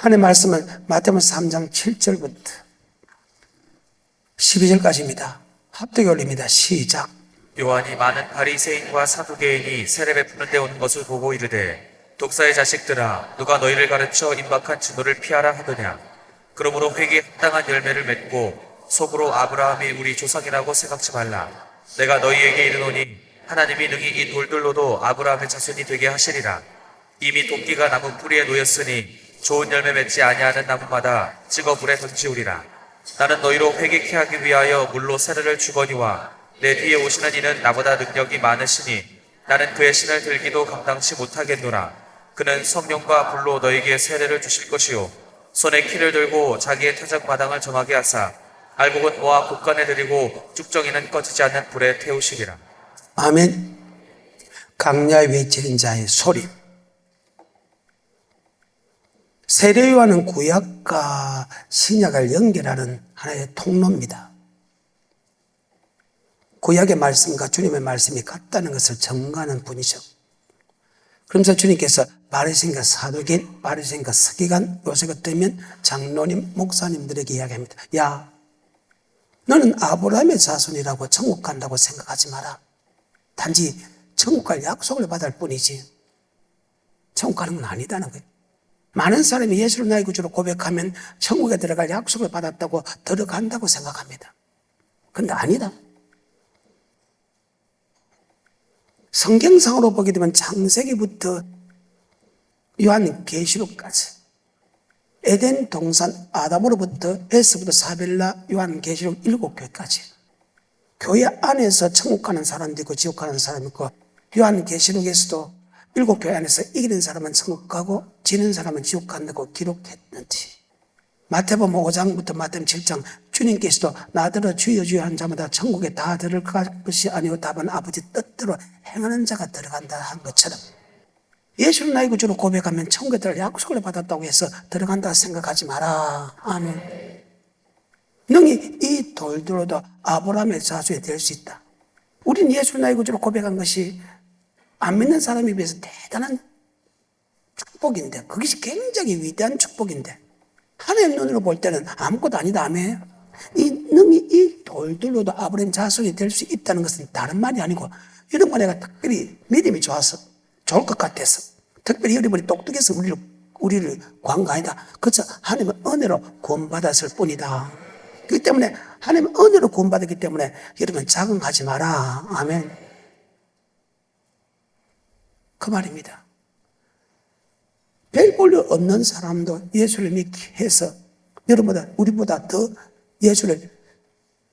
하나님의 말씀은 마태복음 3장 7절부터 12절까지입니다. 합독이 올립니다. 시작. 요한이 많은 바리새인과 사두개인이 세례 베푸는 데 온 것을 보고 이르되 독사의 자식들아 누가 너희를 가르쳐 임박한 진노를 피하라 하더냐. 그러므로 회개에 합당한 열매를 맺고 속으로 아브라함이 우리 조상이라고 생각지 말라. 내가 너희에게 이르노니 하나님이 능히 이 돌들로도 아브라함의 자손이 되게 하시리라. 이미 도끼가 나무 뿌리에 놓였으니 좋은 열매 맺지 아니하는 나무마다 찍어 불에 던지우리라. 나는 너희로 회개케 하기 위하여 물로 세례를 주거니와 내 뒤에 오시는 이는 나보다 능력이 많으시니 나는 그의 신을 들기도 감당치 못하겠노라. 그는 성령과 불로 너희에게 세례를 주실 것이요 손에 키를 들고 자기의 타작 마당을 정하게 하사 알곡은 모아 곳간에 들이고 쭉정이는 꺼지지 않는 불에 태우시리라. 아멘. 강야에 외치는 자의 소리. 세례요한은 구약과 신약을 연결하는 하나의 통로입니다. 구약의 말씀과 주님의 말씀이 같다는 것을 증거하는 분이죠. 그러면서 주님께서 바리새인과 사두개인, 바리새인과 서기관, 요새가 되면 장로님, 목사님들에게 이야기합니다. 야, 너는 아브라함의 자손이라고 천국 간다고 생각하지 마라. 단지 천국 갈 약속을 받을 뿐이지 천국 가는 건 아니다는 거예요. 많은 사람이 예수를 나의 구주로 고백하면 천국에 들어갈 약속을 받았다고 들어간다고 생각합니다. 그런데 아니다. 성경상으로 보게 되면 창세기부터 요한계시록까지 에덴 동산 아담으로부터 에스부터 사벨라 요한계시록 7교회까지 교회 안에서 천국 가는 사람도 있고 지옥 가는 사람이 있고 요한계시록에서도 7교회 안에서 이기는 사람은 천국 가고 지는 사람은 지옥 간다고 기록했는지 마태복음 5장부터 마태복음 7장 주님께서도 나더러 주여 주여 한 자마다 천국에 다 들어갈 것이 아니오 답은 아버지 뜻대로 행하는 자가 들어간다 한 것처럼 예수를 나의 구주로 고백하면 천국에 들어갈 약속을 받았다고 해서 들어간다 생각하지 마라. 아멘. 능히 이 돌들로도 아브라함의 자손이 될 수 있다. 우린 예수를 나의 구주로 고백한 것이 안 믿는 사람에 비해서 대단한 축복인데 그것이 굉장히 위대한 축복인데 하나님 눈으로 볼 때는 아무것도 아니다. 아멘. 능히 이 돌들로도 아브라함 자손이 될 수 있다는 것은 다른 말이 아니고 이런 거 내가 특별히 믿음이 좋아서 좋을 것 같아서 특별히 여러분이 똑똑해서 우리를 구한 거 아니다. 그저 하나님의 은혜로 구원받았을 뿐이다. 그렇기 때문에 하나님의 은혜로 구원받았기 때문에 여러분 자긍하지 마라. 아멘. 그 말입니다. 별 볼일 없는 사람도 예수를 믿게 해서 여러분보다 우리보다 더 예수를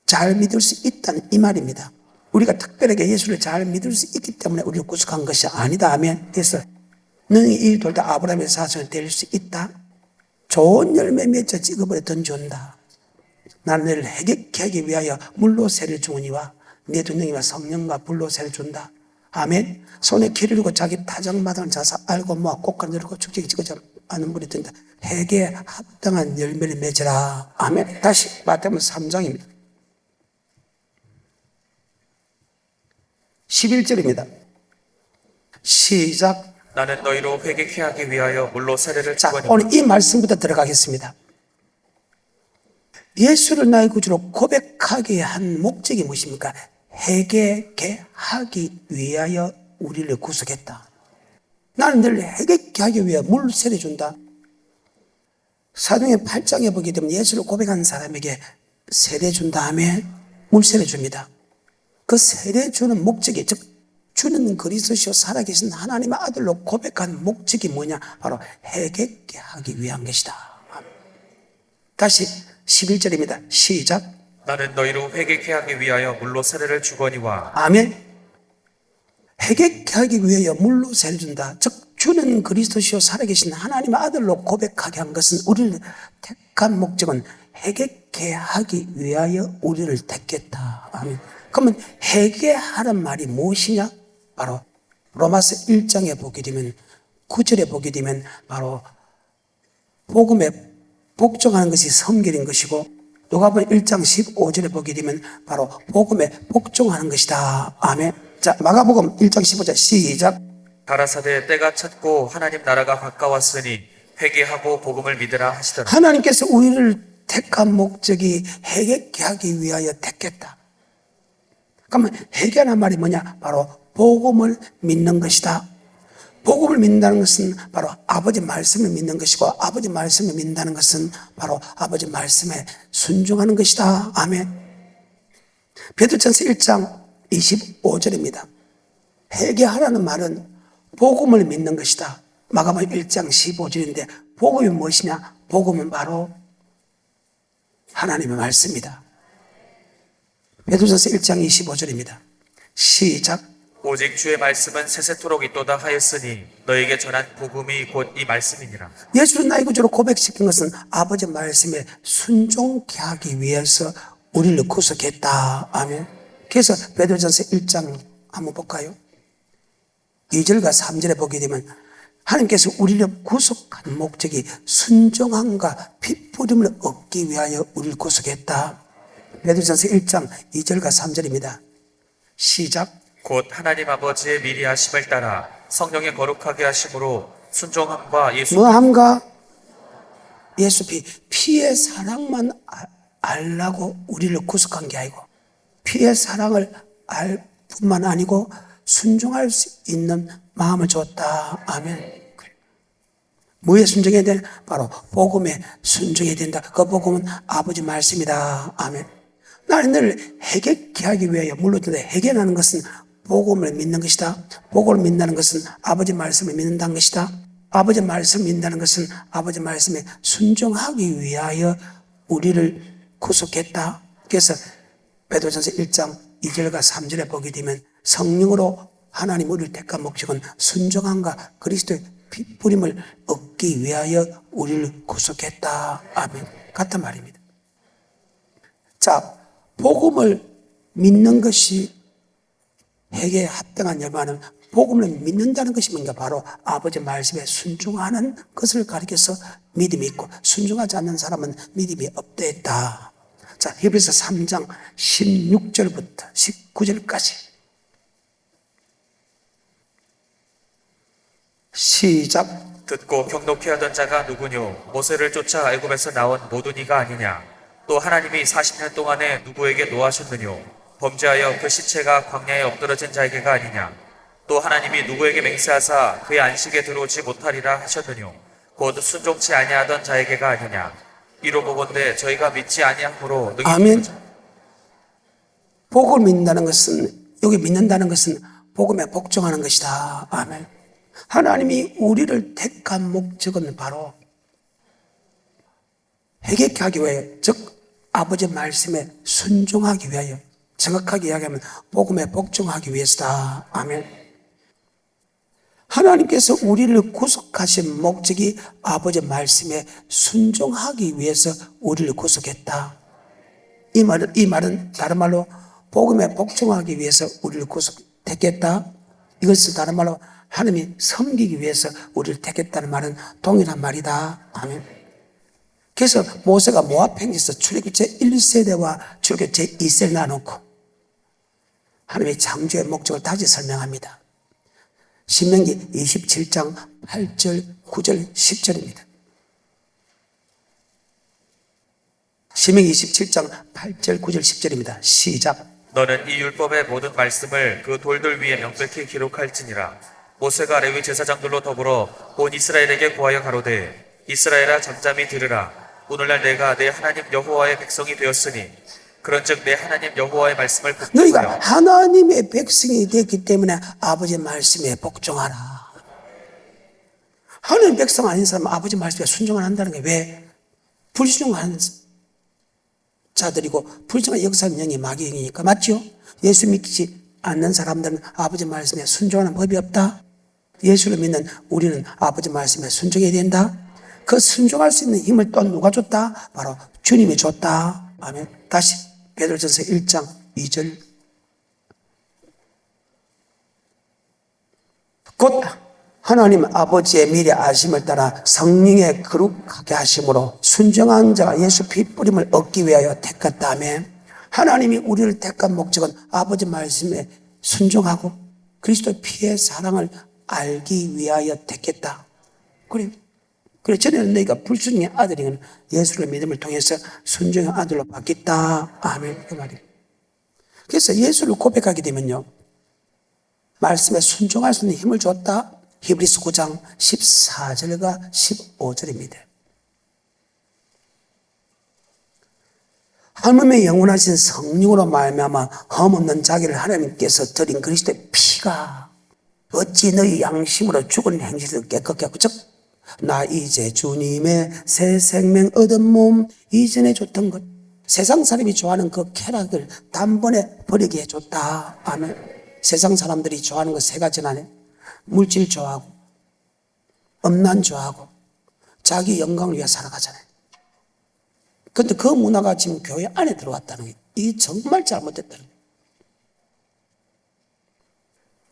잘 믿을 수 있다는 이 말입니다. 우리가 특별하게 예수를 잘 믿을 수 있기 때문에 우리를 구속한 것이 아니다. 아멘. 그래서 너희 이 돌 다 아브라함의 자손이 될 수 있다. 좋은 열매 맺어 찍어버려 던져온다. 나는 너를 해결케 하기 위하여 물로 세를 주니와 내 두 능이와 성령과 불로 세를 준다. 아멘. 손에 키를 들고 자기 타작마당을 자서 알고 모아 꽃간 들고 축제기 찍어져 않은 물이 든다. 회개에 합당한 열매를 맺으라. 아멘. 다시 마태복음 3장입니다. 11절입니다. 시작. 나는 너희로 회개케 하기 위하여 물로 세례를 자, 주거니와 오늘 이 말씀부터 들어가겠습니다. 예수를 나의 구주로 고백하게 한 목적이 무엇입니까? 회개케 하기 위하여 우리를 구속했다. 나는 늘 회개케 하기 위해 물 세례 준다. 사도행전 8장에 보게 되면 예수를 고백한 사람에게 세례 준 다음에 물 세례 줍니다. 그 세례 주는 목적이 즉 주는 그리스도시요 살아계신 하나님의 아들로 고백한 목적이 뭐냐? 바로 회개케 하기 위한 것이다. 다시 11절입니다. 시작. 나는 너희로 회개케 하기 위하여 물로 세례를 주거니와 아멘. 회개케 하기 위하여 물로 세례 준다. 즉 주는 그리스도시요 살아계신 하나님의 아들로 고백하게 한 것은 우리를 택한 목적은 회개케 하기 위하여 우리를 택했다. 아멘. 그러면 회개하란 말이 무엇이냐? 바로 로마서 1장에 보게 되면 9절에 보게 되면 바로 복음에 복종하는 것이 성결인 것이고 누가복음 1장 15절에 보게 되면 바로 복음에 복종하는 것이다. 아멘. 자, 마가복음 1장 15절 시작. 가라사대 때가 찼고 하나님 나라가 가까웠으니 회개하고 복음을 믿으라 하시더라. 하나님께서 우리를 택한 목적이 회개케 하기 위하여 택했다. 그러면 회개하는 말이 뭐냐? 바로 복음을 믿는 것이다. 복음을 믿는다는 것은 바로 아버지 말씀을 믿는 것이고, 아버지 말씀을 믿는다는 것은 바로 아버지 말씀에 순종하는 것이다. 아멘. 베드로전서 1장 25절입니다. 회개하라는 말은 복음을 믿는 것이다. 마가복음 1장 15절인데 복음이 무엇이냐? 복음은 바로 하나님의 말씀이다. 베드로전서 1장 25절입니다. 시작. 오직 주의 말씀은 세세토록 있도다 하였으니 너에게 전한 복음이 곧 이 말씀이니라. 예수를 나의 구주로 고백시킨 것은 아버지 말씀에 순종케 하기 위해서 우리를 구속했다. 아멘. 그래서 베드로전서 1장 한번 볼까요? 2절과 3절에 보게 되면 하나님께서 우리를 구속한 목적이 순종함과 핏부림을 얻기 위하여 우리를 구속했다. 베드로전서 1장 2절과 3절입니다. 시작. 곧 하나님 아버지의 미리 하심을 따라 성령의 거룩하게 하심으로 순종함과 예수 뭐함과 예수 피의 사랑만 알라고 우리를 구속한 게 아니고, 피의 사랑을 알 뿐만 아니고 순종할 수 있는 마음을 줬다. 아멘. 뭐에 순종해야 되나? 바로 복음에 순종해야 된다. 그 복음은 아버지 말씀이다. 아멘. 나는 늘 회개케 하기 위하여, 물론 회개라는 것은 복음을 믿는 것이다. 복음을 믿는다는 것은 아버지 말씀을 믿는다는 것이다. 아버지 말씀을 믿는다는 것은 아버지 말씀에 순종하기 위하여 우리를 구속했다. 그래서 베드로전서 1장 2절과 3절에 보게 되면 성령으로 하나님 우리를 택한 목적은 순종함과 그리스도의 핏부림을 얻기 위하여 우리를 구속했다. 아멘. 같은 말입니다. 자, 복음을 믿는 것이 회개에 합당한 열반은 복음을 믿는다는 것이 뭔가? 바로 아버지 말씀에 순종하는 것을 가리켜서 믿음이 있고, 순종하지 않는 사람은 믿음이 없다. 자, 히브리서 3장 16절부터 19절까지 시작. 듣고 경록히 하던 자가 누구뇨? 모세를 쫓아 애굽에서 나온 모든 이가 아니냐? 또 하나님이 40년 동안에 누구에게 노하셨느뇨? 범죄하여 그 시체가 광야에 엎드러진 자에게가 아니냐? 또 하나님이 누구에게 맹세하사 그의 안식에 들어오지 못하리라 하셨느뇨? 곧 순종치 아니하던 자에게가 아니냐? 이로 보건대 저희가 믿지 아니함으로 능히 아멘. 복음을 믿는다는 것은, 여기 믿는다는 것은 복음에 복종하는 것이다. 아멘. 하나님이 우리를 택한 목적은 바로 회개케 하기 위하여, 즉 아버지 말씀에 순종하기 위하여, 정확하게 이야기하면 복음에 복종하기 위해서다. 아멘. 하나님께서 우리를 구속하신 목적이 아버지 말씀에 순종하기 위해서 우리를 구속했다. 이 말은 다른 말로 복음에 복종하기 위해서 우리를 구속했겠다. 이것을 다른 말로 하나님이 섬기기 위해서 우리를 택했다는 말은 동일한 말이다. 아멘. 그래서 모세가 모압 행지에서 출애굽 제1세대와 출애굽 제2세를 나눠놓고 하나님의 창조의 목적을 다시 설명합니다. 신명기 27장 8절, 9절, 10절입니다. 신명기 27장 8절, 9절, 10절입니다. 시작. 너는 이 율법의 모든 말씀을 그 돌들 위에 명백히 기록할지니라. 모세가 레위 제사장들로 더불어 온 이스라엘에게 고하여 가로되 이스라엘아 잠잠히 들으라. 오늘날 내가 내 하나님 여호와의 백성이 되었으니 그런즉 내 하나님 여호와의 말씀을 너희가 복종하여 하나님의 백성이 됐기 때문에 아버지 말씀에 복종하라. 하나님 백성 아닌 사람은 아버지 말씀에 순종을 한다는 게 왜? 불순종하는 자들이고 불순종한 역사는 영이 마귀의 영이니까. 맞죠? 예수 믿지 않는 사람들은 아버지 말씀에 순종하는 법이 없다. 예수를 믿는 우리는 아버지 말씀에 순종해야 된다. 그 순종할 수 있는 힘을 또 누가 줬다? 바로 주님이 줬다. 아멘. 다시 베드로전서 1장 2절. 곧 하나님 아버지의 미리 아심을 따라 성령의 거룩하게 하심으로 순종한 자가 예수 피 뿌림을 얻기 위하여 택했다며. 하나님이 우리를 택한 목적은 아버지 말씀에 순종하고 그리스도의 피의 사랑을 알기 위하여 택했다. 그래. 그래 전에는 너희가 불순종의 아들이면 예수를 믿음을 통해서 순종의 아들로 바뀌었다. 아멘. 그 말이에요. 그래서 예수를 고백하게 되면요, 말씀에 순종할 수 있는 힘을 줬다. 히브리서 9장 14절과 15절입니다. 하나님의 영원하신 성령으로 말미암아 흠없는 자기를 하나님께서 드린 그리스도의 피가 어찌 너희 양심으로 죽은 행실을 깨끗게 하고, 즉 나 이제 주님의 새 생명 얻은 몸 이전에 줬던 것, 세상 사람이 좋아하는 그 쾌락을 단번에 버리게 해줬다. 아멘. 세상 사람들이 좋아하는 거 세 가지 안에 물질 좋아하고 음란 좋아하고 자기 영광을 위해 살아가잖아요. 그런데 그 문화가 지금 교회 안에 들어왔다는 게 이게 정말 잘못됐다는 거예요.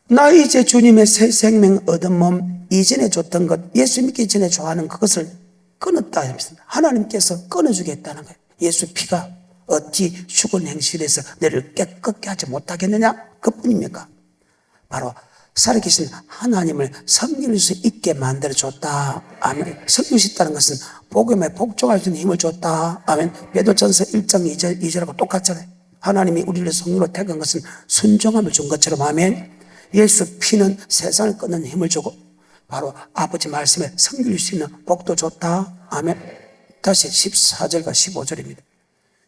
나 이제 주님의 새 생명 얻은 몸 이전에 줬던 것, 예수 믿기 전에 좋아하는 그것을 끊었다. 하나님께서 끊어주겠다는 거예요. 예수 피가 어찌 죽은 행실에서 너를 깨끗게 하지 못하겠느냐? 그뿐입니까? 바로 살아계신 하나님을 섬길 수 있게 만들어줬다. 아멘. 섬길 수 있다는 것은 복음에 복종할 수 있는 힘을 줬다. 아멘. 베드로전서 1장 2절하고 똑같잖아요. 하나님이 우리를 성령으로 택한 것은 순종함을 준 것처럼. 아멘. 예수 피는 세상을 끊는 힘을 주고 바로 아버지 말씀에 섬길 수 있는 복도 줬다. 아멘. 다시 14절과 15절입니다.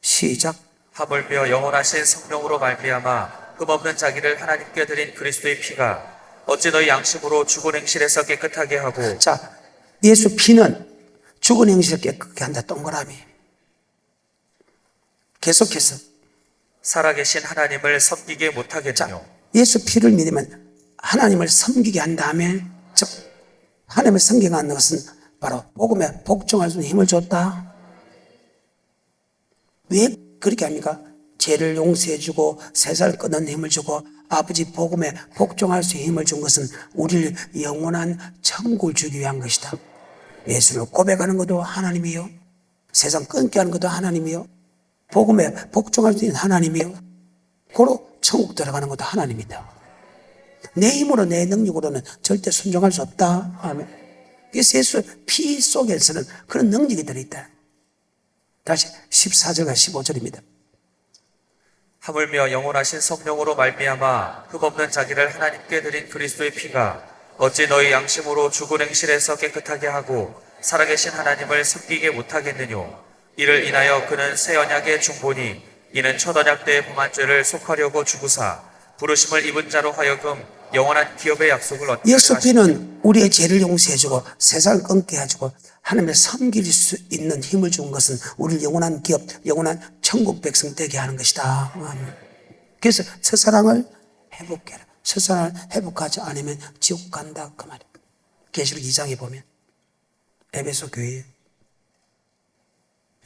시작. 하물며 영원하신 성령으로 말미암아 흠없는 자기를 하나님께 드린 그리스도의 피가 어찌 너희 양심으로 죽은 행실에서 깨끗하게 하고. 자, 예수 피는 죽은 행실을 깨끗게 한다. 동그라미. 계속해서 살아계신 하나님을 섬기게 못하겠느뇨. 자, 예수 피를 믿으면 하나님을 섬기게 한 다음에, 즉 하나님을 섬기게 하는 것은 바로 복음에 복종할 수 있는 힘을 줬다. 왜 그렇게 합니까? 죄를 용서해주고 세상을 끊는 힘을 주고 아버지 복음에 복종할 수 있는 힘을 준 것은 우리를 영원한 천국을 주기 위한 것이다. 예수를 고백하는 것도 하나님이요, 세상 끊게 하는 것도 하나님이요, 복음에 복종할 수 있는 하나님이요, 고로 천국 들어가는 것도 하나님이다. 내 힘으로 내 능력으로는 절대 순종할 수 없다. 아멘. 그래서 예수 피 속에서는 그런 능력이 들어있다. 다시 14절과 15절입니다. 하물며 영원하신 성령으로 말미암아 흠없는 자기를 하나님께 드린 그리스도의 피가 어찌 너희 양심으로 죽은 행실에서 깨끗하게 하고 살아계신 하나님을 섬기게 못하겠느뇨. 이를 인하여 그는 새 언약의 중보니 이는 첫 언약 때의 범한 죄를 속하려고 죽으사 부르심을 입은 자로 하여금 영원한 기업의 약속을 얻게 예수 하시니. 피는 우리의 죄를 용서해주고 세상을 끊게 해주고 하나님을 섬길 수 있는 힘을 준 것은 우리를 영원한 기업, 영원한 천국 백성 되게 하는 것이다. 아멘. 그래서 첫사랑을 회복해라. 첫사랑을 회복하지 않으면 지옥 간다. 그 말이에요. 계시록 2장에 보면 에베소 교회에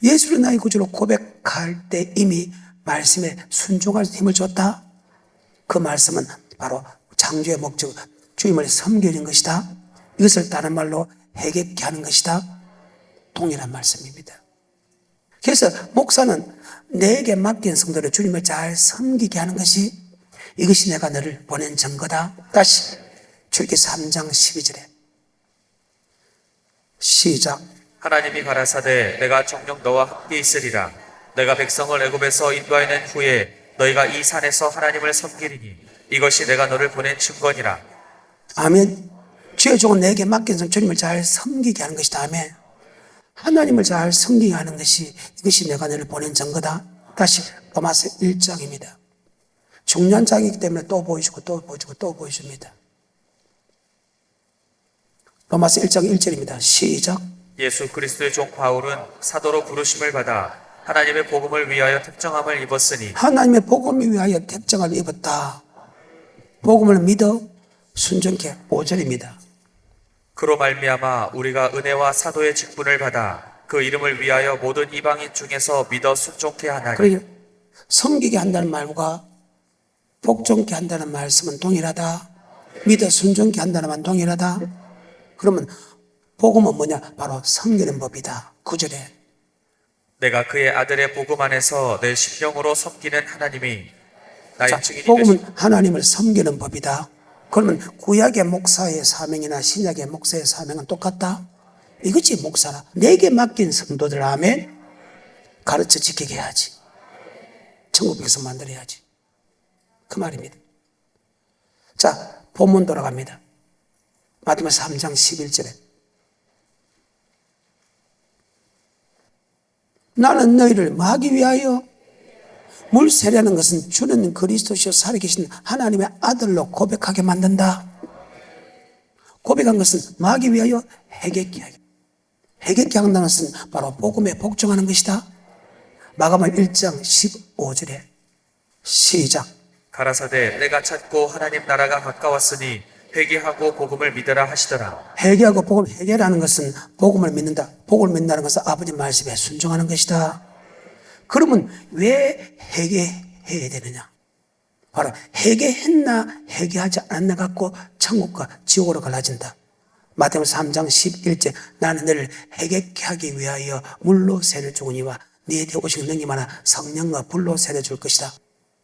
예수를 나의 구주로 고백할 때 이미 말씀에 순종할 힘을 줬다. 그 말씀은 바로 창조의 목적, 주님을 섬기는 것이다. 이것을 다른 말로 해결케 하는 것이다. 동일한 말씀입니다. 그래서 목사는 내게 맡긴 성도를 주님을 잘 섬기게 하는 것이, 이것이 내가 너를 보낸 증거다. 다시 출애굽기 3장 12절에 시작. 하나님이 가라사대 내가 정녕 너와 함께 있으리라. 내가 백성을 애굽에서 인도하여낸 후에 너희가 이 산에서 하나님을 섬기리니 이것이 내가 너를 보낸 증거니라. 아멘. 주의 종은 내게 맡긴 성 주님을 잘 섬기게 하는 것이다. 아멘. 하나님을 잘 섬기게 하는 것이, 이것이 내가 너를 보낸 증거다. 다시 로마서 1장입니다. 중요한 장이기 때문에 또 보여주고 또 보여주고 또 보여줍니다. 로마서 1장 1절입니다. 시작. 예수 그리스도의 종 바울은 사도로 부르심을 받아 하나님의 복음을 위하여 택정함을 입었으니. 하나님의 복음을 위하여 택정을 입었다. 복음을 믿어 순종케. 5절입니다. 그로 말미암아 우리가 은혜와 사도의 직분을 받아 그 이름을 위하여 모든 이방인 중에서 믿어 순종케 하나니. 그러니까 섬기게 한다는 말과 복종케 한다는 말씀은 동일하다. 믿어 순종케 한다는 말은 동일하다. 그러면 복음은 뭐냐? 바로 섬기는 법이다. 9절에 내가 그의 아들의 복음 안에서 내 심령으로 섬기는 하나님이 나의 자, 증인이 복음은 되시니. 하나님을 섬기는 법이다. 그러면 구약의 목사의 사명이나 신약의 목사의 사명은 똑같다? 이것이 목사라. 내게 맡긴 성도들, 아멘. 가르쳐 지키게 해야지. 천국 백성 만들어야지. 그 말입니다. 자, 본문 돌아갑니다. 마태복음 3장 11절에 나는 너희를 뭐 하기 위하여 물세례하는 것은 주는 그리스도시요 살아계신 하나님의 아들로 고백하게 만든다. 고백한 것은 뭐 하기 위하여 회개케 하기. 회개케 한다는 것은 바로 복음에 복종하는 것이다. 마가복음 1장 15절에 시작. 가라사대 내가 찾고 하나님 나라가 가까웠으니 회개하고 복음을 믿으라 하시더라. 회개하고 복음을, 회개라는 것은 복음을 믿는다. 복음을 믿는다는 것은 아버지 말씀에 순종하는 것이다. 그러면 왜 회개해야 되느냐? 바로 회개했나 회개하지 않았나 갖고 천국과 지옥으로 갈라진다. 마태복음 3장 11절 나는 너를 회개케 하기 위하여 물로 세를 주거니와 네 뒤에 오시는 능히 많아 성령과 불로 세를 줄 것이다.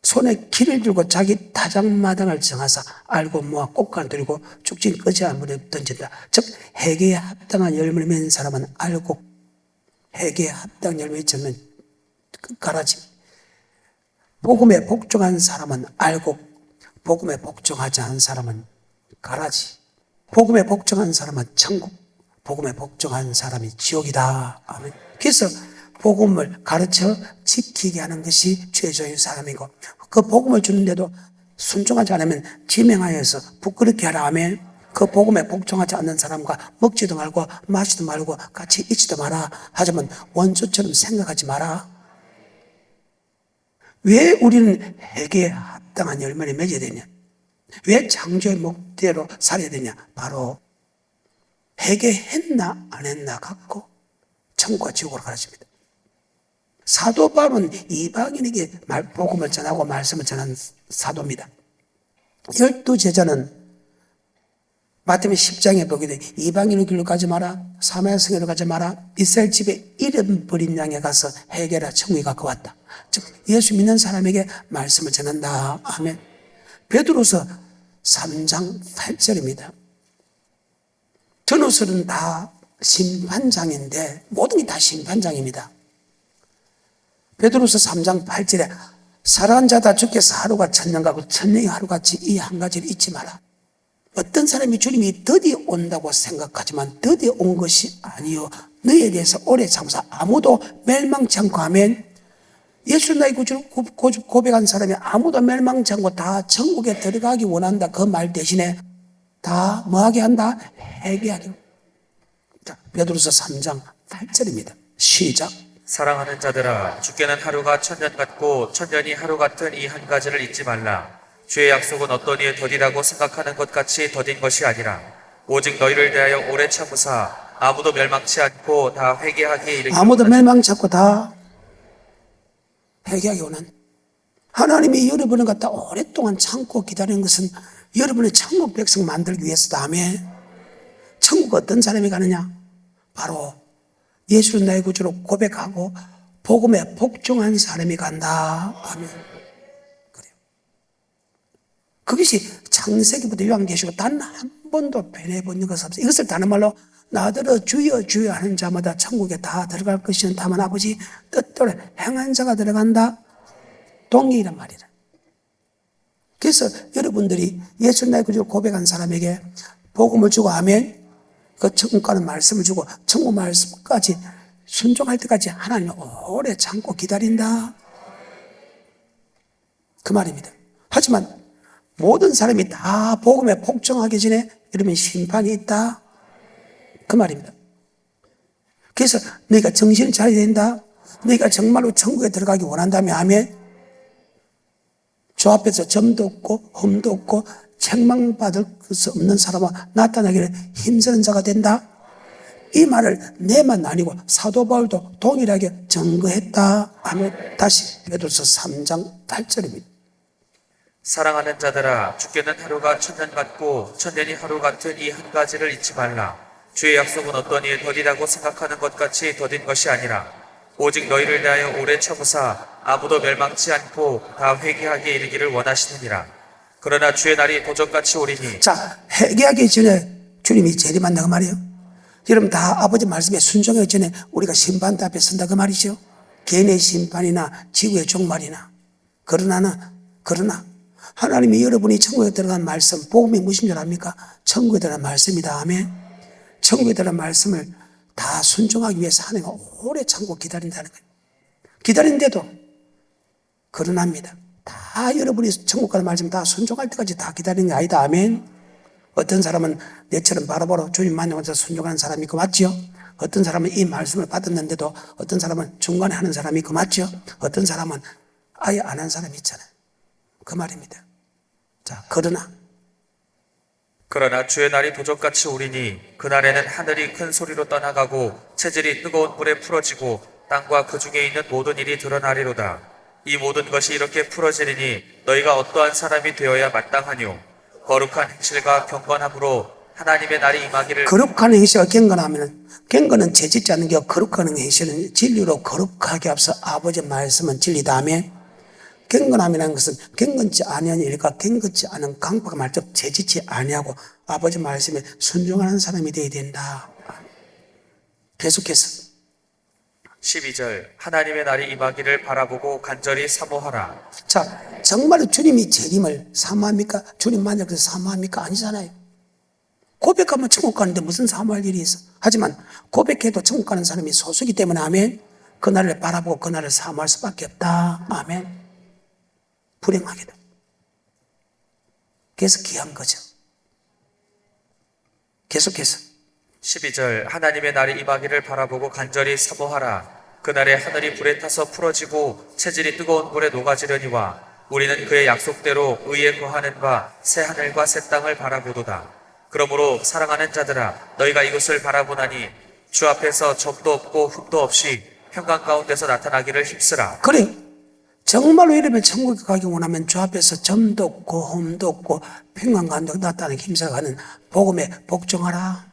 손에 길을 들고 자기 타작마당을 정하사 알고 모아 꽃가루 들고 죽진 끄지 물에 던진다. 즉 회개에 합당한 열매를 맺는 사람은 알고 회개에 합당한 열매를 맺으면 가라지. 복음에 복종한 사람은 알고 복음에 복종하지 않은 사람은 가라지. 복음에 복종한 사람은 천국, 복음에 복종한 사람이 지옥이다. 아멘. 그래서 복음을 가르쳐 지키게 하는 것이 죄의 사람이고 그 복음을 주는데도 순종하지 않으면 지명하여서 부끄럽게 하라. 아멘. 그 복음에 복종하지 않는 사람과 먹지도 말고 마시도 말고 같이 있지도 마라. 하지만 원수처럼 생각하지 마라. 왜 우리는 회개에 합당한 열매를 맺어야 되냐? 왜 창조의 목대로 살아야 되냐? 바로 회개했나 안 했나 갖고 천국과 지옥으로 가르칩니다. 사도 바울은 이방인에게 복음을 전하고 말씀을 전하는 사도입니다. 12제자는 마태복음 10장에 보게 돼 이방인의 길로 가지 마라, 사마리아 성에로 가지 마라, 이스라엘 집에 잃은 버린 양에 가서 회개라, 천국이 가까웠다. 즉 예수 믿는 사람에게 말씀을 전한다. 아멘. 베드로서 3장 8절입니다. 전후설은 다 심판장인데 모든 게 다 심판장입니다. 베드로서 3장 8절에 사랑하는 자다 주께서 하루가 천년 가고 천년이 하루같이 이 한 가지를 잊지 마라. 어떤 사람이 주님이 드디어 온다고 생각하지만 드디어 온 것이 아니요 너희에 대해서 오래 참사 아무도 멸망치 않고 하면 예수 나의 구주를 고백한 사람이 아무도 멸망치 않고 다 천국에 들어가기 원한다. 그 말 대신에 다 뭐하게 한다? 회개하게. 자, 베드로서 3장 8절입니다. 시작. 사랑하는 자들아 주께는 하루가 천년 같고 천년이 하루 같은 이 한 가지를 잊지 말라. 주의 약속은 어떤 이에 더디라고 생각하는 것 같이 더딘 것이 아니라 오직 너희를 대하여 오래 참으사 아무도 멸망치 않고 다 회개하기에 이르기를 아무도 멸망치 않고 다 회개하기 원한. 하나님이 여러분을 갖다 오랫동안 참고 기다리는 것은 여러분의 천국 백성 만들기 위해서. 다음에 천국 어떤 사람이 가느냐? 바로 예수를 나의 구주로 고백하고 복음에 복종한 사람이 간다. 아멘. 그래요. 그것이 창세기부터 요한계시록 단 한 번도 변해본 것 없어요. 이것을 다른 말로 나더러 주여 주여 하는 자마다 천국에 다 들어갈 것이는 다만 아버지 뜻대로 행한 자가 들어간다. 동의란 말이라. 그래서 여러분들이 예수 나의 구주로 고백한 사람에게 복음을 주고 하면 그 천국 가는 말씀을 주고 천국 말씀까지 순종할 때까지 하나님 오래 참고 기다린다. 그 말입니다. 하지만 모든 사람이 다 복음에 복종하기 전에 여러분 심판이 있다. 그 말입니다. 그래서 너희가 정신을 차려야 된다. 너희가 정말로 천국에 들어가기 원한다면 하면 주 앞에서 점도 없고 흠도 없고 책망받을 수 없는 사람과 나타나기를 힘쓰는 자가 된다. 이 말을 내만 아니고 사도 바울도 동일하게 증거했다. 아멘. 다시 베드로서 3장 8절입니다. 사랑하는 자들아 주께는 하루가 천년 같고 천년이 하루 같은 이 한 가지를 잊지 말라. 주의 약속은 어떤 이에 더디라고 생각하는 것 같이 더딘 것이 아니라 오직 너희를 대하여 오래 참으사 아무도 멸망치 않고 다 회개하기에 이르기를 원하시느니라. 그러나 주의 날이 도적같이 오리니. 자, 회개하기 전에 주님이 재림한다고 말이에요. 여러분 다 아버지 말씀에 순종하기 전에 우리가 심판대 앞에 선다 그 말이죠. 개인의 심판이나 지구의 종말이나. 그러나 하나님이 여러분이 천국에 들어간 말씀, 복음이 무슨 줄 압니까? 천국에 들어간 말씀이다. 아멘. 천국에 들어간 말씀을 다 순종하기 위해서 하나님은 오래 참고 기다린다는 거예요. 기다린데도 거론합니다. 다 여러분이 천국 가는 말씀 다 순종할 때까지 다 기다리는 게 아니다. 아멘. 어떤 사람은 내처럼 바로바로 주님 만나면서 순종하는 사람이 있고 맞죠? 어떤 사람은 이 말씀을 받았는데도 어떤 사람은 중간에 하는 사람이 있고 맞죠? 어떤 사람은 아예 안 한 사람이 있잖아요. 그 말입니다. 자, 그러나 주의 날이 도적같이 오리니 그날에는 하늘이 큰 소리로 떠나가고 체질이 뜨거운 불에 풀어지고 땅과 그 중에 있는 모든 일이 드러나리로다. 이 모든 것이 이렇게 풀어지리니 너희가 어떠한 사람이 되어야 마땅하뇨. 거룩한 행실과 경건함으로 하나님의 날이 임하기를. 거룩한 행실과 경건은 죄짓지 않는 게 거룩한 행실은 진리로 거룩하게 앞서 아버지 말씀은 진리다. 아멘. 경건함이라는 것은 경건치 아니한 일과 경건치 않은 강팍한 말적 죄짓지 아니하고 아버지 말씀에 순종하는 사람이 되어야 된다. 계속해서 12절 하나님의 날이 임하기를 바라보고 간절히 사모하라. 자, 정말로 주님이 재림을 사모합니까? 주님 만나서 사모합니까? 아니잖아요. 고백하면 천국 가는데 무슨 사모할 일이 있어? 하지만 고백해도 천국 가는 사람이 소수이기 때문에 아멘. 그날을 바라보고 그날을 사모할 수밖에 없다. 아멘. 불행하게도. 그래서 귀한 거죠. 계속해서 12절 하나님의 날이 임하기를 바라보고 간절히 사모하라. 그날에 하늘이 불에 타서 풀어지고 체질이 뜨거운 불에 녹아지려니와 우리는 그의 약속대로 의에 거하는 바 새 하늘과 새 땅을 바라보도다. 그러므로 사랑하는 자들아 너희가 이것을 바라보나니 주 앞에서 점도 없고 흠도 없이 평강 가운데서 나타나기를 힘쓰라. 그래. 정말로 이러면 천국에 가기 원하면 주 앞에서 점도 없고 흠도 없고 평강 가운데 나타나기 힘써가는 복음에 복종하라.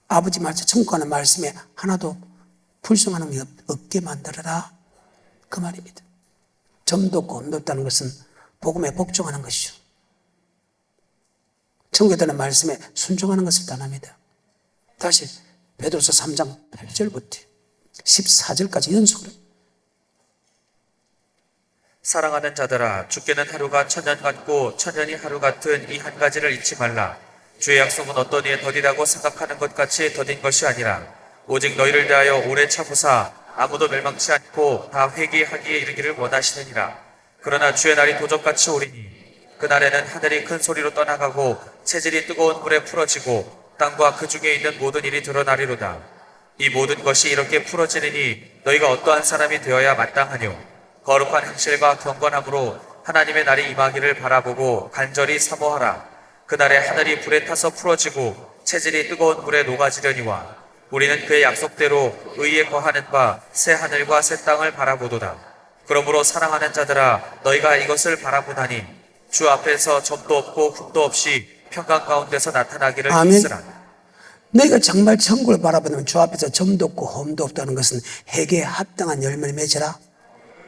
아버지 말씀, 천국 가는 말씀에 하나도 불성하는 게 없게 만들어라. 그 말입니다. 점도 없고 흠도 없다는 것은 복음에 복종하는 것이죠. 천국에 대한 말씀에 순종하는 것을 뜻합니다. 다시 베드로서 3장 8절부터 14절까지 연속으로. 사랑하는 자들아 주께는 하루가 천년 같고 천년이 하루 같은 이 한 가지를 잊지 말라. 주의 약속은 어떤 이에 더디다고 생각하는 것 같이 더딘 것이 아니라 오직 너희를 대하여 오래 참으사 아무도 멸망치 않고 다 회개하기에 이르기를 원하시느니라. 그러나 주의 날이 도적같이 오리니 그날에는 하늘이 큰 소리로 떠나가고 체질이 뜨거운 불에 풀어지고 땅과 그 중에 있는 모든 일이 드러나리로다. 이 모든 것이 이렇게 풀어지리니 너희가 어떠한 사람이 되어야 마땅하뇨. 거룩한 행실과 경건함으로 하나님의 날이 임하기를 바라보고 간절히 사모하라. 그날에 하늘이 불에 타서 풀어지고 체질이 뜨거운 불에 녹아지려니와 우리는 그의 약속대로 의에 거하는 바 새 하늘과 새 땅을 바라보도다. 그러므로 사랑하는 자들아 너희가 이것을 바라보나니 주 앞에서 점도 없고 흠도 없이 평강 가운데서 나타나기를 힘쓰라. 너희가 정말 천국을 바라보면 주 앞에서 점도 없고 흠도 없다는 것은 회개에 합당한 열매를 맺으라.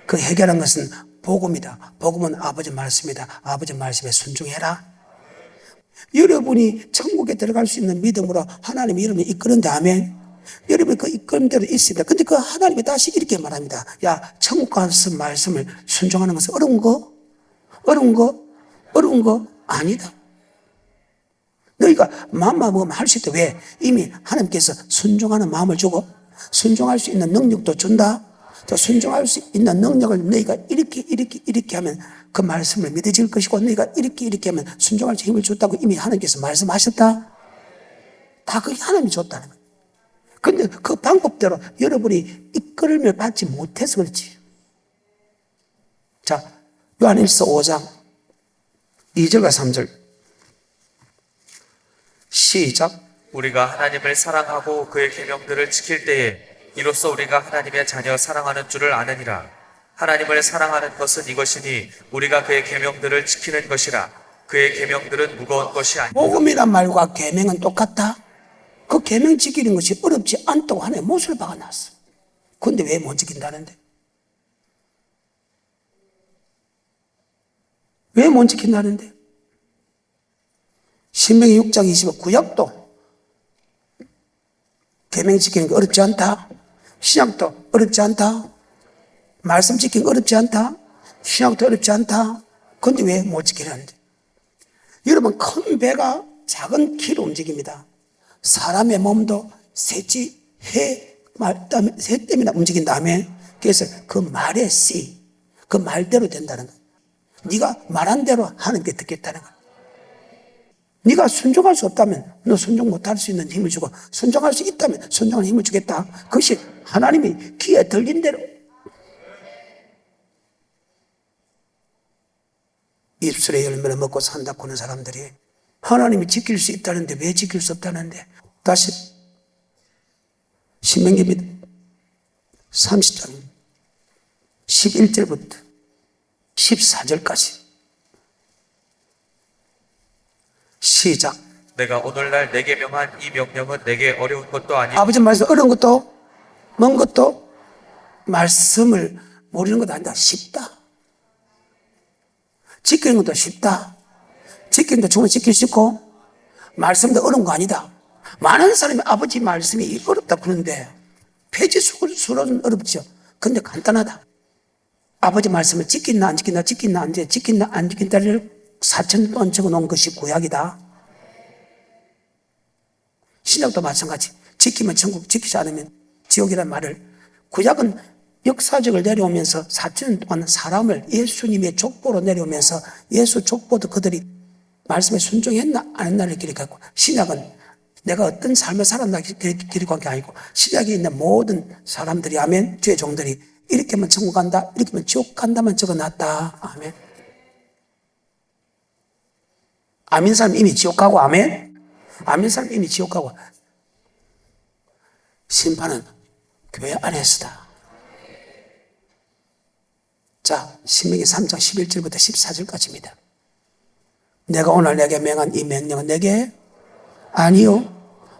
그 회개라는 것은 복음이다. 복음은 아버지 말씀이다. 아버지 말씀에 순종해라. 여러분이 천국에 들어갈 수 있는 믿음으로 하나님이 여러분을 이끄는데 아멘. 여러분이 그 이끌림대로 있습니다. 근데 그 하나님이 다시 이렇게 말합니다. 야, 천국 가서 말씀을 순종하는 것은 어려운 거? 어려운 거? 아니다. 너희가 마음만 먹으면 할 수 있다. 왜? 이미 하나님께서 순종하는 마음을 주고 순종할 수 있는 능력도 준다. 또 순종할 수 있는 능력을 너희가 이렇게 하면 그 말씀을 믿어질 것이고 너희가 이렇게 하면 순종할 수 있는 힘을 줬다고 이미 하나님께서 말씀하셨다. 다 그게 하나님이 줬다는 거예요. 그런데 그 방법대로 여러분이 이끌림을 받지 못해서 그렇지. 자, 요한일서 5장 2절과 3절 시작. 우리가 하나님을 사랑하고 그의 계명들을 지킬 때에 이로써 우리가 하나님의 자녀 사랑하는 줄을 아느니라. 하나님을 사랑하는 것은 이것이니 우리가 그의 계명들을 지키는 것이라. 그의 계명들은 무거운 것이 아니라. 복음이란 말과 계명은 똑같다. 그 계명 지키는 것이 어렵지 않다고 하나의 못을 박아놨어. 그런데 왜 못 지킨다는데? 왜 못 지킨다는데? 신명기 6장 25 구약도 계명 지키는 게 어렵지 않다. 신약도 어렵지 않다. 말씀 지키는 게 어렵지 않다. 신약도 어렵지 않다. 그런데 왜 못 지키려는데? 여러분, 큰 배가 작은 키로 움직입니다. 사람의 몸도 셋이 새 때문에 움직인 다음에, 그래서 그 말의 씨, 그 말대로 된다는 거예요. 네가 말한 대로 하나님께 듣겠다는 거예요. 네가 순종할 수 없다면 너 순종 못할 수 있는 힘을 주고, 순종할 수 있다면 순종할 힘을 주겠다. 그것이 하나님이 귀에 들린 대로. 입술의 열매를 먹고 산다고 하는 사람들이 하나님이 지킬 수 있다는데 왜 지킬 수 없다는데? 다시 신명기입니다. 30장 11절부터 14절까지 시작. 내가 오늘날 내게 명한 이 명령은 내게 어려운 것도 아니고 아버지 말씀 어려운 것도 먼 것도 말씀을 모르는 것도 아니다. 쉽다. 지키는 것도 쉽다. 지키는 것도 충분히 지킬 수 있고, 말씀도 어려운 거 아니다. 많은 사람이 아버지 말씀이 어렵다 그러는데 폐지수로는 어렵죠. 근데 간단하다. 아버지 말씀을 지킨다 안 지킨다, 지킨다 안 지킨다, 지킨다 안 지킨다를 4,000년 동안 적어놓은 것이 구약이다. 신약도 마찬가지. 지키면 천국, 지키지 않으면 지옥이라는 말을, 구약은 역사적을 내려오면서 4,000년 동안 사람을 예수님의 족보로 내려오면서 예수 족보도 그들이 말씀에 순종했나 안 했나를 기록하고, 신약은 내가 어떤 삶을 살았나 기록한 게 아니고, 신약에 있는 모든 사람들이, 아멘, 주의 종들이 이렇게만 천국 간다, 이렇게만 지옥 간다만 적어놨다. 아멘. 아멘 사람 이미 지옥 가고, 아멘. 아멘 사람 이미 지옥 가고. 심판은 교회 안에서다. 자, 신명기 3장 11절부터 14절까지입니다. 내가 오늘 내게 명한 이 명령은 내게 아니요,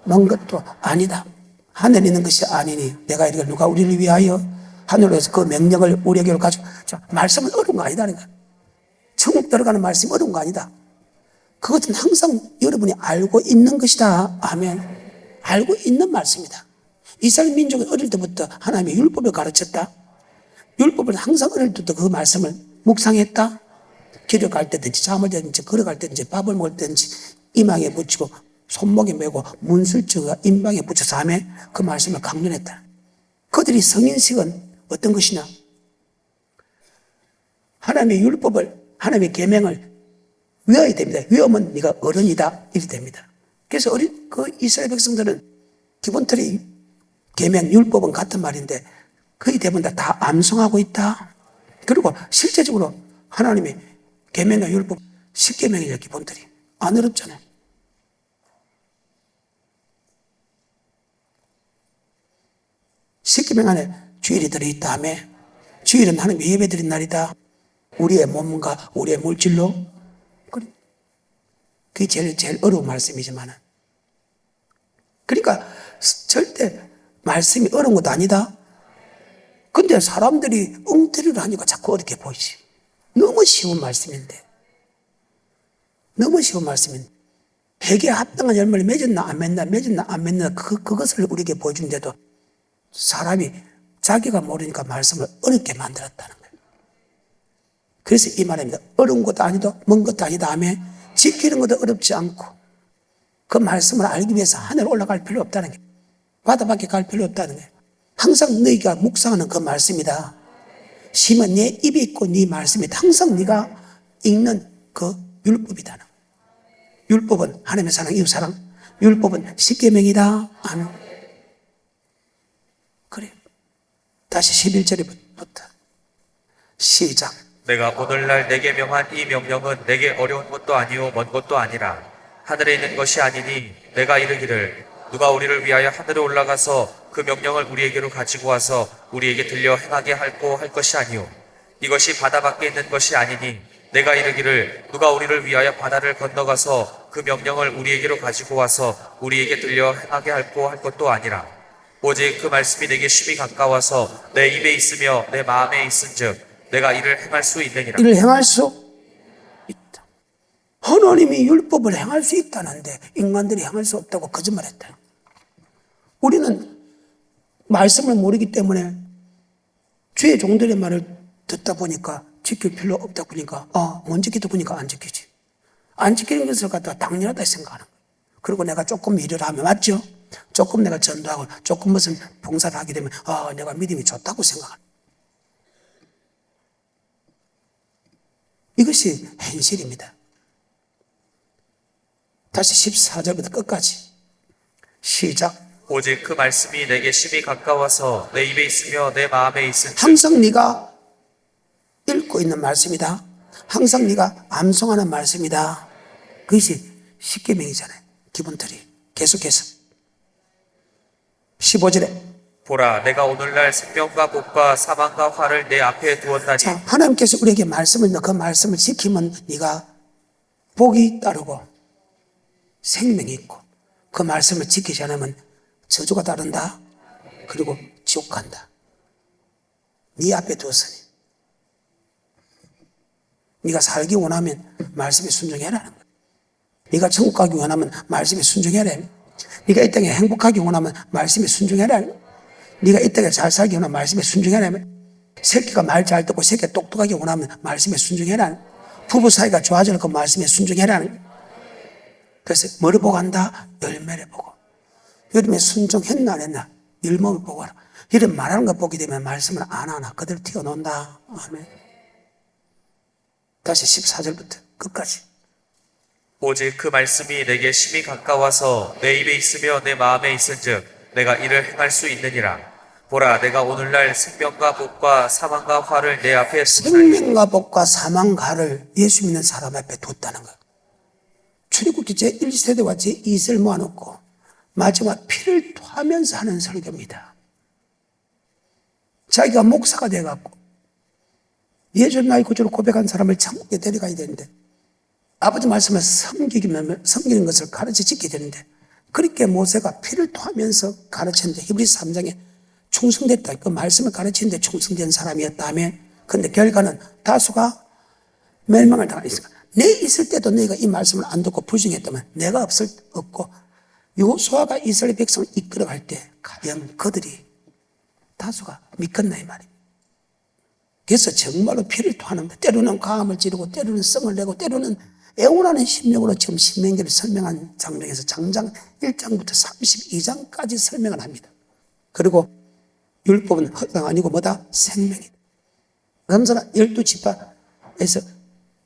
먼 것도 아니다. 하늘에 있는 것이 아니니 내가 이르기를 누가 우리를 위하여 하늘에서 그 명령을 우리에게로 가지고. 자, 말씀은 어려운 거 아니다니까. 천국 들어가는 말씀이 어려운 거 아니다. 그것은 항상 여러분이 알고 있는 것이다. 아멘. 알고 있는 말씀이다. 이스라엘 민족은 어릴 때부터 하나님의 율법을 가르쳤다. 율법을 항상 어릴 때부터 그 말씀을 묵상했다. 길을 갈 때든지 잠을 자든지 걸어갈 때든지 밥을 먹을 때든지 이마에 붙이고 손목에 메고 문술주가 인방에 붙여서 하며 그 말씀을 강론했다. 그들이 성인식은 어떤 것이냐? 하나님의 율법을, 하나님의 계명을 외워야 됩니다. 외우면 네가 어른이다 이렇게 됩니다. 그래서 그 이스라엘 백성들은 기본 틀이 계명, 율법은 같은 말인데 거의 대부분 다 암송하고 있다. 그리고 실제적으로 하나님의 계명과 율법 10계명이죠. 기본 틀이 안 어렵잖아요. 십계명 안에 주일이 들어있다 하며, 주일은 하나님의 예배드린 날이다. 우리의 몸과 우리의 물질로. 그게 제일 어려운 말씀이지만, 그러니까 절대 말씀이 어려운 것도 아니다. 근데 사람들이 엉터리를 하니까 자꾸 어렵게 보이지. 너무 쉬운 말씀인데. 너무 쉬운 말씀인데. 회개에 합당한 열매를 맺었나 안 맺나, 맺었나 안 맺나, 그것을 우리에게 보여주는데도 사람이 자기가 모르니까 말씀을 어렵게 만들었다는 거예요. 그래서 이 말입니다. 어려운 것도 아니고 먼 것도 아니다 하며 지키는 것도 어렵지 않고 그 말씀을 알기 위해서 하늘 올라갈 필요 없다는 거예요. 바다밖에 갈 필요 없다는 거예요. 항상 너희가 묵상하는 그 말씀이다. 심은 내 입에 있고 네 말씀이다. 항상 네가 읽는 그 율법이다. 율법은 하나님의 사랑, 이웃 사랑. 율법은 십계명이다. 아멘. 그래. 다시 11절부터 시작. 내가 오늘날 내게 명한 이 명령은 내게 어려운 것도 아니요 먼 것도 아니라 하늘에 있는 것이 아니니 내가 이르기를 누가 우리를 위하여 하늘에 올라가서 그 명령을 우리에게로 가지고 와서 우리에게 들려 행하게 할고 할 것이 아니요 이것이 바다 밖에 있는 것이 아니니 내가 이르기를 누가 우리를 위하여 바다를 건너가서 그 명령을 우리에게로 가지고 와서 우리에게 들려 행하게 할고 할 것도 아니라 오직 그 말씀이 내게 심히 가까워서 내 입에 있으며 내 마음에 있은즉 내가 이를 행할 수 있느니라. 이를 행할 수 있다. 하나님이 율법을 행할 수 있다는데 인간들이 행할 수 없다고 거짓말했다. 우리는 말씀을 모르기 때문에 주의 종들의 말을 듣다 보니까 지킬 필요 없다 보니까 못 지키다 보니까 안 지키지. 안 지키는 것을 갖다가 당연하다 생각하는 거예요. 그리고 내가 조금 일을 하면 맞죠? 조금 내가 전도하고 조금 무슨 봉사를 하게 되면 내가 믿음이 좋다고 생각하는 거예요. 이것이 현실입니다. 다시 14절부터 끝까지 시작. 오직 그 말씀이 내게 심히 가까워서 내 입에 있으며 내 마음에 있은즉 항상 네가 읽고 있는 말씀이다. 항상 네가 암송하는 말씀이다. 그것이 십계명이잖아요. 기본틀이. 계속해서 15절에 보라 내가 오늘날 생명과 복과 사망과 화를 내 앞에 두었나니 자, 하나님께서 우리에게 말씀을 그 말씀을 지키면 네가 복이 따르고 생명이 있고 그 말씀을 지키지 않으면 저주가 따른다. 그리고 지옥 간다. 네 앞에 두었으니 네가 살기 원하면 말씀에 순종해라는 거야. 네가 천국 가기 원하면 말씀에 순종해라. 네가 이 땅에 행복하기 원하면 말씀에 순종해라. 네가 이 땅에 잘 살기 원하면 말씀에 순종해라. 새끼가 말 잘 듣고 새끼가 똑똑하게 원하면 말씀에 순종해라. 부부 사이가 좋아질 그 말씀에 순종해라. 그래서 뭐를 보고 한다? 열매를 보고. 여름에 순종했나 안 했나? 율법을 보고 하라. 이런 말하는 거 보게 되면 말씀을 안 하나 그대로 튀어놓는다. 아멘. 다시 14절부터 끝까지. 오직 그 말씀이 내게 심히 가까워서 내 입에 있으며 내 마음에 있은즉 내가 이를 행할 수 있느니라. 보라 내가 오늘날 생명과 복과 사망과 화를 내 앞에 두었나니 생명과 복과 사망과를 예수 믿는 사람 앞에 뒀다는 거예요. 출애굽기 제1세대와 제2세를 모아놓고 마지막 피를 토하면서 하는 설교입니다. 자기가 목사가 돼갖고 예전 나의 구주를 고백한 사람을 천국에 데려가야 되는데 아버지 말씀을 섬기는 것을 가르쳐 지켜야 되는데 그렇게 모세가 피를 토하면서 가르쳤는데 히브리서 3장에 충성됐다. 그 말씀을 가르치는데 충성된 사람이었다며. 그런데 결과는 다수가 멸망을 당했으니까 내 있을 때도 너희가 이 말씀을 안 듣고 불신했다면 내가 없고 여호수아가 이스라엘 백성을 이끌어갈 때 과연 그들이 다수가 믿겠나 이 말입니다. 그래서 정말로 피를 토하는데 때로는 가함을 지르고 때로는 성을 내고 때로는 애원하는 심령으로 지금 신명기를 설명한 장면에서 장장 1장부터 32장까지 설명을 합니다. 그리고 율법은 허가 아니고 뭐다? 생명이다. 남자는 12지파에서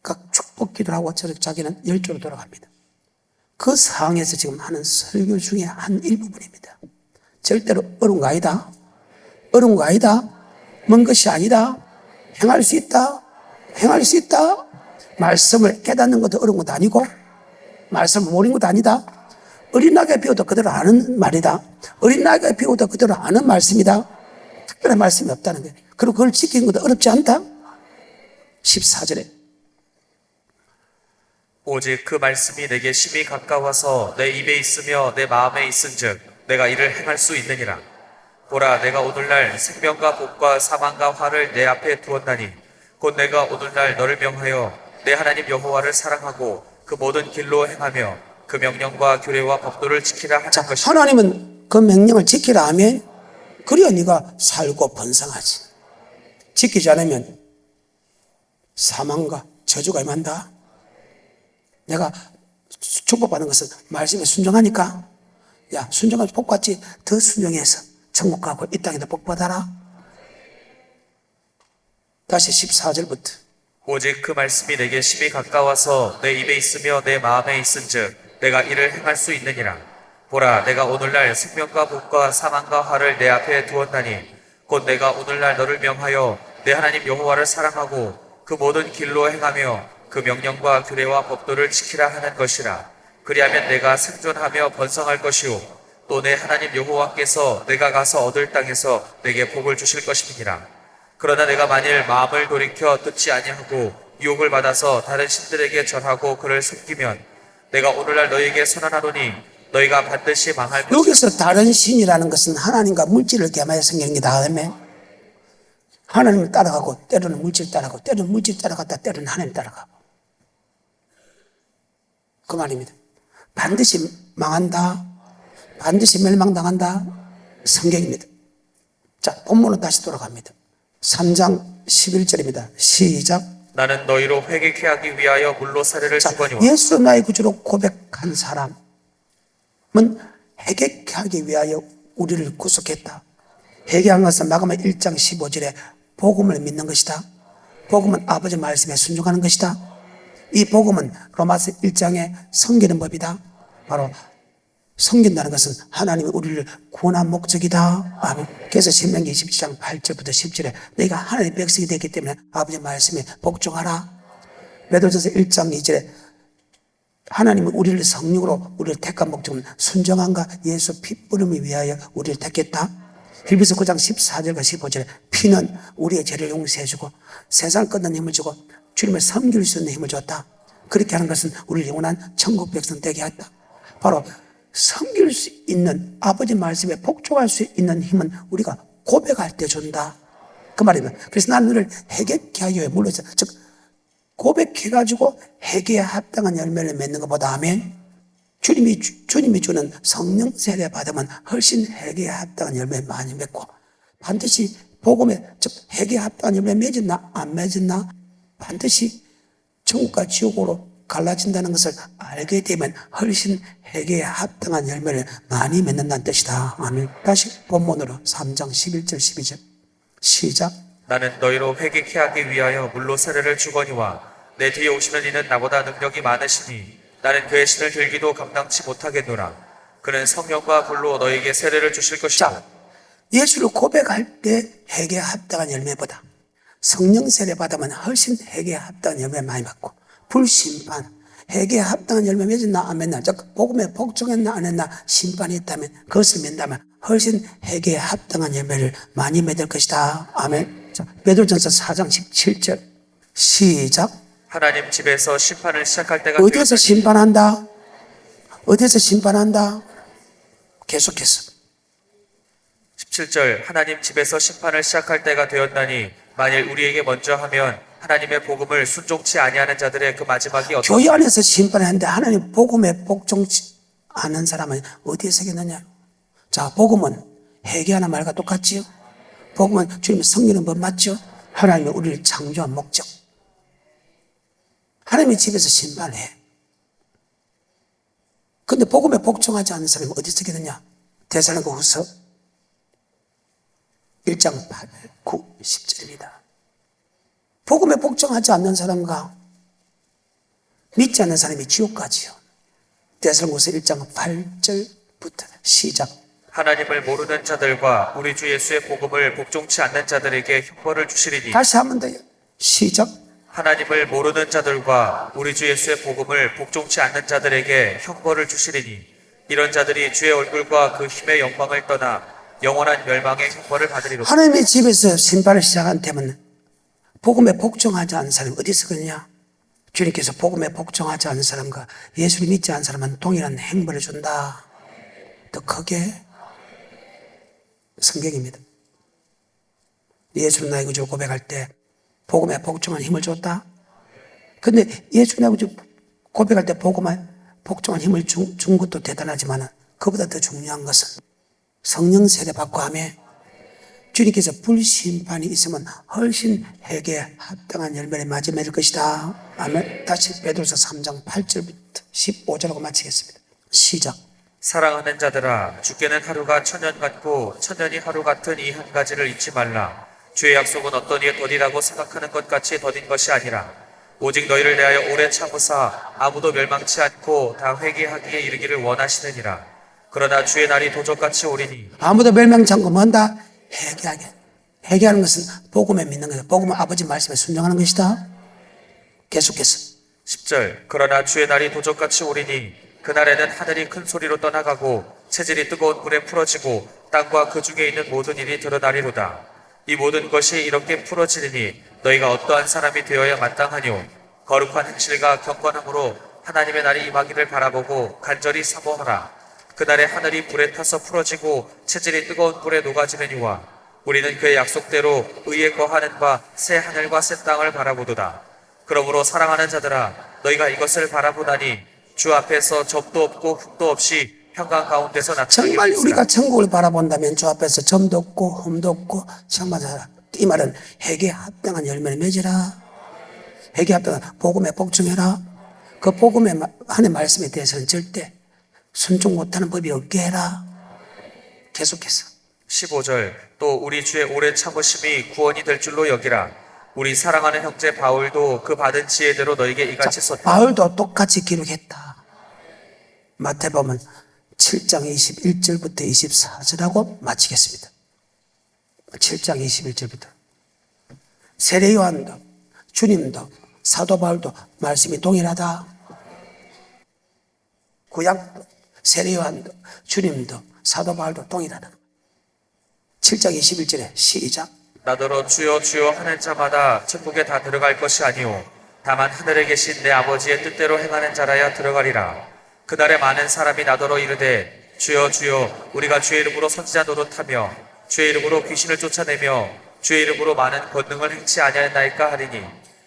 각 축복 기도를 하고 자기는 열조로 돌아갑니다. 그 상황에서 지금 하는 설교 중에 한 일부분입니다. 절대로 어려운 거 아니다. 어려운 거 아니다. 먼 것이 아니다. 행할 수 있다. 행할 수 있다. 말씀을 깨닫는 것도 어려운 것도 아니고 말씀을 모르는 것도 아니다. 어린 나귀가 비워도 그대로 아는 말이다. 어린 나귀가 비워도 그대로 아는 말씀이다. 특별한 말씀이 없다는 거예요. 그리고 그걸 지키는 것도 어렵지 않다. 14절에 오직 그 말씀이 내게 심히 가까워서 내 입에 있으며 내 마음에 있은즉 내가 이를 행할 수 있느니라. 보라 내가 오늘날 생명과 복과 사망과 화를 내 앞에 두었나니 곧 내가 오늘날 너를 명하여 내 하나님 여호와를 사랑하고 그 모든 길로 행하며 그 명령과 규례와 법도를 지키라 하는 자, 것이다. 하나님은 그 명령을 지키라 하면 그래야 네가 살고 번성하지. 지키지 않으면 사망과 저주가 임한다. 내가 축복받는 것은 말씀에 순종하니까 야 순종하면 복받지. 더 순종해서 천국 가고 이 땅에도 복받아라. 다시 14절부터 오직 그 말씀이 내게 심히 가까워서 내 입에 있으며 내 마음에 있은즉 내가 이를 행할 수 있느니라. 보라 내가 오늘날 생명과 복과 사망과 화를 내 앞에 두었나니 곧 내가 오늘날 너를 명하여 내 하나님 여호와를 사랑하고 그 모든 길로 행하며 그 명령과 규례와 법도를 지키라 하는 것이라. 그리하면 내가 생존하며 번성할 것이요 또 내 하나님 여호와께서 내가 가서 얻을 땅에서 내게 복을 주실 것임이니라. 그러나 내가 만일 마음을 돌이켜 듣지 아니하고 유혹을 받아서 다른 신들에게 절하고 그를 섬기면 내가 오늘날 너희에게 선언하노니 너희가 반드시 망할 것이다. 여기서 다른 신이라는 것은 하나님과 물질을 겸하여 생기는 게 다음에 하나님을 따라가고 때로는 물질 따라가고 때로는 물질 따라갔다 때로는 하나님 따라가고 그 말입니다. 반드시 망한다. 반드시 멸망당한다. 성경입니다. 자, 본문은 다시 돌아갑니다. 3장 11절입니다. 시작. 나는 너희로 회개케 하기 위하여 물로 세례를 자, 주거니와 예수 나의 구주로 고백한 사람은 회개케 하기 위하여 우리를 구속했다. 회개한 것은 마가마 1장 15절에 복음을 믿는 것이다. 복음은 아버지 말씀에 순종하는 것이다. 이 복음은 로마서 1장에 섬기는 법이다. 바로 섬긴다는 것은 하나님이 우리를 구원한 목적이다. 아멘. 그래서 신명기 27장 8절부터 10절에 너희가 하나님의 백성이 되기 때문에 아버지 말씀에 복종하라. 베드로전서 1장 2절에 하나님은 우리를 성령으로 우리를 택한 목적은 순종함과 예수 피 뿌림을 위하여 우리를 택했다. 빌립보서 9장 14절과 15절에 피는 우리의 죄를 용서해주고 세상 끝난 힘을 주고 주님을 섬길 수 있는 힘을 줬다. 그렇게 하는 것은 우리를 영원한 천국 백성 되게 했다. 바로 섬길 수 있는 아버지 말씀에 복종할 수 있는 힘은 우리가 고백할 때 준다. 그 말이면 그래서 나는 너를 회개케 하기 위해 물러서 즉 고백해가지고 회개에 합당한 열매를 맺는 것보다 아멘. 주님이 주는 성령 세례 받으면 훨씬 회개에 합당한 열매 많이 맺고 반드시 복음에 즉 회개에 합당한 열매 맺었나 안 맺었나 반드시 천국과 지옥으로 갈라진다는 것을 알게 되면 훨씬 회개에 합당한 열매를 많이 맺는다는 뜻이다. 아멘. 다시 본문으로 3장 11절 12절 시작. 나는 너희로 회개케 하기 위하여 물로 세례를 주거니와 내 뒤에 오시는 이는 나보다 능력이 많으시니 나는 그의 신을 들기도 감당치 못하겠노라. 그는 성령과 불로 너희에게 세례를 주실 것이고. 자, 예수를 고백할 때 회개에 합당한 열매보다 성령 세례 받으면 훨씬 회개에 합당한 열매 많이 받고 불심판, 회개에 합당한 열매 맺었나 안 맺나, 즉 복음에 복종했나 안 했나 심판이 있다면 그것을 맺다면 훨씬 회개에 합당한 열매를 많이 맺을 것이다. 아멘. 자, 베드로전서 4장 17절 시작. 하나님 집에서 심판을 시작할 때가 어디에서 심판한다? 어디에서 심판한다? 계속해서 17절 하나님 집에서 심판을 시작할 때가 되었나니 만일 우리에게 먼저 하면 하나님의 복음을 순종치 아니하는 자들의 그 마지막이 어떠 교회 안에서 심판을 했는데 하나님 복음에 복종치 않은 사람은 어디에 서겠느냐? 자, 복음은 회개하는 말과 똑같지요? 복음은 주님의 섬기는 법 맞죠? 하나님이 우리를 창조한 목적. 하나님의 집에서 심판해. 근데 복음에 복종하지 않는 사람이 어디 서겠느냐? 데살로니가 후서 1장 8, 9, 10절입니다. 복음에 복종하지 않는 사람과 믿지 않는 사람이 지옥 가지요. 데살로니가서 1장 8절부터 시작. 하나님을 모르는 자들과 우리 주 예수의 복음을 복종치 않는 자들에게 형벌을 주시리니. 다시 한 번 더요. 시작. 하나님을 모르는 자들과 우리 주 예수의 복음을 복종치 않는 자들에게 형벌을 주시리니 이런 자들이 주의 얼굴과 그 힘의 영광을 떠나 영원한 멸망의 형벌을 받으리로다. 하나님의 집에서 심판을 시작한 때면 복음에 복종하지 않는 사람이 어디 있었느냐? 주님께서 복음에 복종하지 않는 사람과 예수를 믿지 않는 사람은 동일한 행벌을 준다. 더 크게 성경입니다. 예수는 나의 구주로 고백할 때 복음에 복종한 힘을 줬다. 근데 예수 나의 구주 고백할 때 복음에 복종한 힘을 준 것도 대단하지만 그보다 더 중요한 것은 성령 세례 받고 하며 주님께서 불심판이 있으면 훨씬 회개에 합당한 열매를 맞이 맺을 것이다. 아멘. 다시 베드로서 3장 8절부터 15절하고 마치겠습니다. 시작. 사랑하는 자들아 주께는 하루가 천년 같고 천년이 하루 같은 이 한 가지를 잊지 말라. 주의 약속은 어떤 이에 더디라고 생각하는 것 같이 더딘 것이 아니라 오직 너희를 대하여 오래 참으사 아무도 멸망치 않고 다 회개하기에 이르기를 원하시느니라. 그러나 주의 날이 도적같이 오리니. 아무도 멸망치 않고 뭔다? 회개하게. 회개하는 것은 복음에 믿는 것이다. 복음은 아버지 말씀에 순종하는 것이다. 계속해서 10절 그러나 주의 날이 도적같이 오리니 그날에는 하늘이 큰 소리로 떠나가고 체질이 뜨거운 불에 풀어지고 땅과 그 중에 있는 모든 일이 드러나리로다. 이 모든 것이 이렇게 풀어지리니 너희가 어떠한 사람이 되어야 마땅하뇨. 거룩한 행실과 경건함으로 하나님의 날이 임하기를 바라보고 간절히 사모하라. 그날에 하늘이 불에 타서 풀어지고 체질이 뜨거운 불에 녹아지느니와 우리는 그의 약속대로 의에 거하는 바 새 하늘과 새 땅을 바라보도다. 그러므로 사랑하는 자들아 너희가 이것을 바라보다니 주 앞에서 접도 없고 흙도 없이 평강 가운데서 나타나게 정말 하시라. 우리가 천국을 바라본다면 주 앞에서 점도 없고 흠도 없고 정말 이 말은 회개에 합당한 열매를 맺으라. 회개에 합당한 복음에 복종해라. 그 복음의 하나님의 말씀에 대해서는 절대 순종 못하는 법이 없게 해라. 계속해서 15절 또 우리 주의 오래 참으심이 구원이 될 줄로 여기라. 우리 사랑하는 형제 바울도 그 받은 지혜대로 너에게 이같이 썼다. 바울도 똑같이 기록했다. 마태복음 7장 21절부터 24절하고 마치겠습니다. 7장 21절부터 세례 요한도 주님도 사도 바울도 말씀이 동일하다. 구약도 세례 요한도 주님도 사도 바울도 동일하다. 7장 21절에 시작. 나더러 주여 주여 하는 자마다 천국에 다 들어갈 것이 아니오 다만 하늘에 계신 내 아버지의 뜻대로 행하는 자라야 들어가리라. 그날에 많은 사람이 나더러 이르되 주여 주여 우리가 주의 이름으로 선지자 노릇하며 주의 이름으로 귀신을 쫓아내며 주의 이름으로 많은 권능을 행치 아니하였나이까 하리니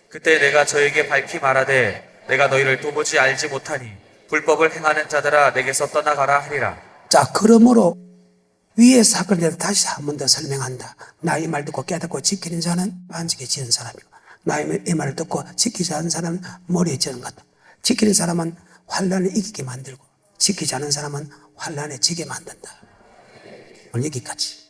그때 내가 저에게 밝히 말하되 내가 너희를 도무지 알지 못하니 불법을 행하는 자들아 내게서 떠나가라 하리라. 자, 그러므로 위의 사건에 대해서 다시 한 번 더 설명한다. 나의 말 듣고 깨닫고 지키는 자는 반지게 지은 사람이고 나의 이 말을 듣고 지키지 않은 사람은 머리에 지은 것다. 지키는 사람은 환난을 이기게 만들고 지키지 않은 사람은 환난에 지게 만든다. 오늘 여기까지.